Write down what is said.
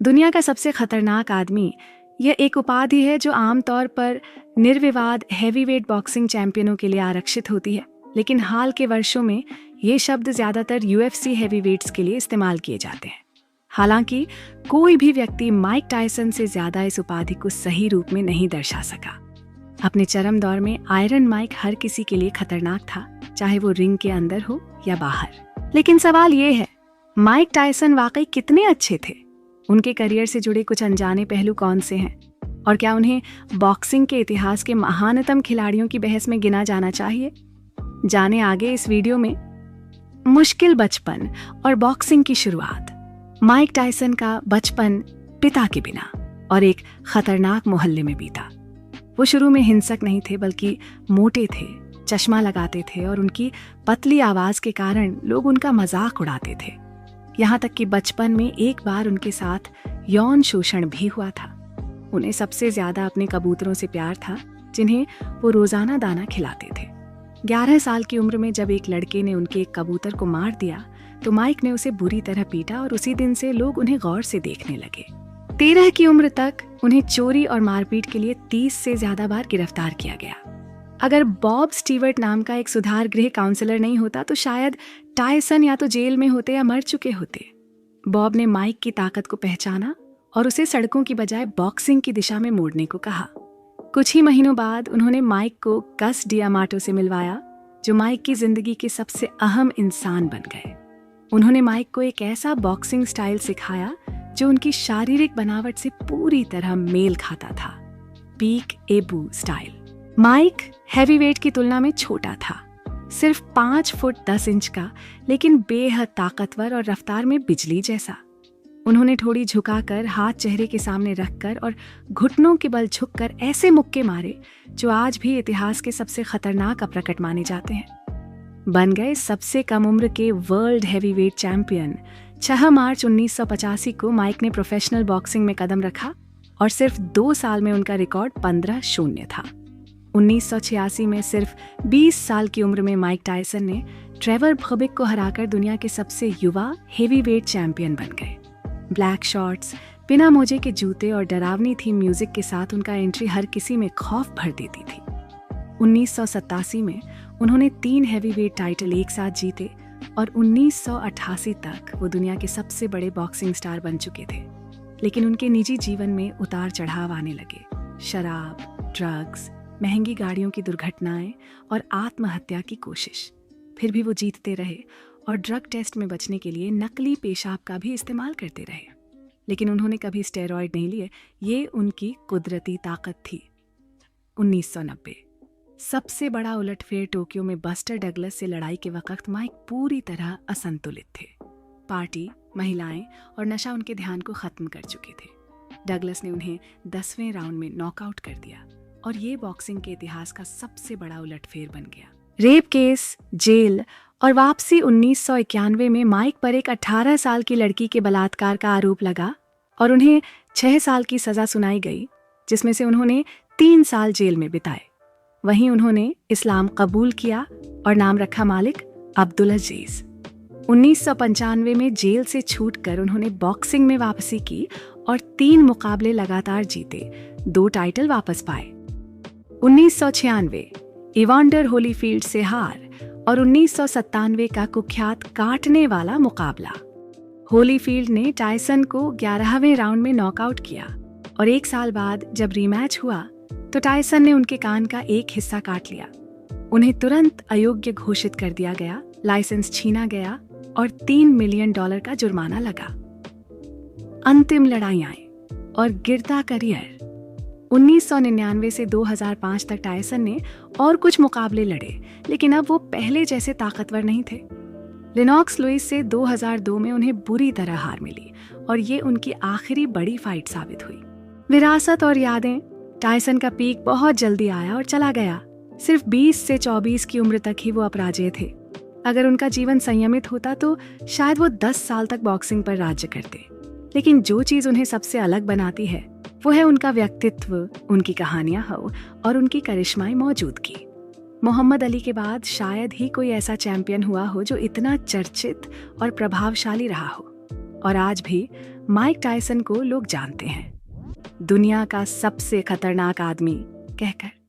दुनिया का सबसे खतरनाक आदमी यह एक उपाधि है जो आमतौर पर निर्विवाद हैवीवेट बॉक्सिंग चैंपियनों के लिए आरक्षित होती है, लेकिन हाल के वर्षों में ये शब्द ज्यादातर यूएफसी हैवीवेट्स के लिए इस्तेमाल किए जाते हैं। हालांकि कोई भी व्यक्ति माइक टायसन से ज्यादा इस उपाधि को सही रूप में नहीं दर्शा सका। अपने चरम दौर में आयरन माइक हर किसी के लिए खतरनाक था, चाहे वो रिंग के अंदर हो या बाहर। लेकिन सवाल ये है, माइक टायसन वाकई कितने अच्छे थे? उनके करियर से जुड़े कुछ अनजाने पहलू कौन से हैं? और क्या उन्हें बॉक्सिंग के इतिहास के महानतम खिलाड़ियों की बहस में गिना जाना चाहिए? जाने आगे इस वीडियो में। मुश्किल बचपन और बॉक्सिंग की शुरुआत। माइक टायसन का बचपन पिता के बिना और एक खतरनाक मोहल्ले में बीता। वो शुरू में हिंसक नहीं थे, बल्कि मोटे थे, चश्मा लगाते थे और उनकी पतली आवाज के कारण लोग उनका मजाक उड़ाते थे। यहाँ तक कि बचपन में एक बार उनके साथ यौन शोषण भी हुआ था। उन्हें सबसे ज्यादा अपने कबूतरों से प्यार था, जिन्हें वो रोजाना दाना खिलाते थे। 11 साल की उम्र में जब एक लड़के ने उनके एक कबूतर को मार दिया तो माइक ने उसे बुरी तरह पीटा और उसी दिन से लोग उन्हें गौर से देखने लगे। 13 की उम्र तक उन्हें चोरी और मारपीट के लिए 30 से ज्यादा बार गिरफ्तार किया गया। अगर बॉब स्टीवर्ट नाम का एक सुधार गृह काउंसलर नहीं होता तो शायद टायसन या तो जेल में होते या मर चुके होते। बॉब ने माइक की ताकत को पहचाना और उसे सड़कों की बजाय बॉक्सिंग की दिशा में मोड़ने को कहा। कुछ ही महीनों बाद उन्होंने माइक को गस डियामाटो से मिलवाया, जो माइक की जिंदगी के सबसे अहम इंसान बन गए। उन्होंने माइक को एक ऐसा बॉक्सिंग स्टाइल सिखाया जो उनकी शारीरिक बनावट से पूरी तरह मेल खाता था, peekaboo style. Mike heavyweight की तुलना में छोटा था, सिर्फ 5 फुट 10 इंच का, लेकिन बेहद ताकतवर और रफ्तार में बिजली जैसा। उन्होंने थोड़ी झुकाकर, हाथ चेहरे के सामने रखकर और घुटनों के बल झुककर ऐसे मुक्के मारे जो आज भी इतिहास के सबसे खतरनाक अप्रकट माने जाते हैं। बन गए सबसे कम उम्र के वर्ल्ड हैवीवेट चैंपियन। 6 मार्च 1985 को माइक ने प्रोफेशनल बॉक्सिंग में कदम रखा और सिर्फ 2 साल में उनका रिकॉर्ड 15-0 था। 1986 में सिर्फ 20 साल की उम्र में माइक टायसन ने ट्रेवर बर्बिक को हराकर दुनिया के सबसे युवा हेवीवेट चैंपियन बन गए। ब्लैक शॉर्ट्स, बिना मोजे के जूते और डरावनी थीम म्यूजिक के साथ उनका एंट्री हर किसी में खौफ भर देती थी। 1987 में उन्होंने 3 हेवीवेट टाइटल एक साथ जीते और 1988 तक वो दुनिया के सबसे बड़े बॉक्सिंग स्टार बन चुके थे। लेकिन उनके निजी जीवन में उतार चढ़ाव आने लगे। शराब, ड्रग्स, महंगी गाड़ियों की दुर्घटनाएं और आत्महत्या की कोशिश। फिर भी वो जीतते रहे और ड्रग टेस्ट में बचने के लिए नकली पेशाब का भी इस्तेमाल करते रहे। लेकिन उन्होंने कभी स्टेरॉयड नहीं लिए, ये उनकी कुदरती ताकत थी। 1990 सबसे बड़ा उलटफेर टोक्यो में बस्टर डगलस से लड़ाई के वक्त माइक पूरी तरह असंतुलित थे। पार्टी, महिलाएं और नशा उनके ध्यान को खत्म कर चुके थे। डगलस ने उन्हें 10वें राउंड में नॉकआउट कर दिया और ये बॉक्सिंग के इतिहास का सबसे बड़ा उलटफेर बन गया। रेप केस, जेल और वापसी 1991 में माइक पर एक 18 साल की लड़की के बलात्कार का आरोप लगा और उन्हें 6 साल की सजा सुनाई गई, जिसमें से उन्होंने 3 साल जेल में बिताए। वहीं उन्होंने इस्लाम कबूल किया और नाम रखा मालिक अब्दुल अजीज। 1995 में जेल से छूटकर उन्होंने बॉक्सिंग में वापसी की और 3 मुकाबले लगातार जीते, 2 टाइटल वापस पाए। 1996 इवांडर होलीफील्ड से हार और 1997 का कुख्यात काटने वाला मुकाबला। होलीफील्ड ने टायसन को 11वें राउंड में नॉकआउट किया और 1 साल बाद जब रीमैच हुआ तो टायसन ने उनके कान का एक हिस्सा काट लिया। उन्हें तुरंत अयोग्य घोषित कर दिया गया, लाइसेंस छीना गया और $3 मिलियन का जुर्माना लगा। अंतिम लड़ाइयां और गिरता करियर। 1999 से 2005 तक टायसन ने और कुछ मुकाबले लड़े, लेकिन अब वो पहले जैसे ताकतवर नहीं थे। लेनॉक्स लुइस से 2002 में उन्हें बुरी तरह हार मिली और ये उनकी आखिरी बड़ी फाइट साबित हुई। विरासत और यादें। टायसन का पीक बहुत जल्दी आया और चला गया। सिर्फ 20 से 24 की उम्र तक ही वो अपराजेय थे। अगर उनका जीवन संयमित होता तो शायद वो 10 साल तक बॉक्सिंग पर राज्य करते। लेकिन जो चीज उन्हें सबसे अलग बनाती है वो है उनका व्यक्तित्व, उनकी कहानियां हो और उनकी करिश्माई मौजूदगी। मोहम्मद अली के बाद शायद ही कोई ऐसा चैंपियन हुआ हो जो इतना चर्चित और प्रभावशाली रहा हो। और आज भी माइक टायसन को लोग जानते हैं दुनिया का सबसे खतरनाक आदमी कहकर।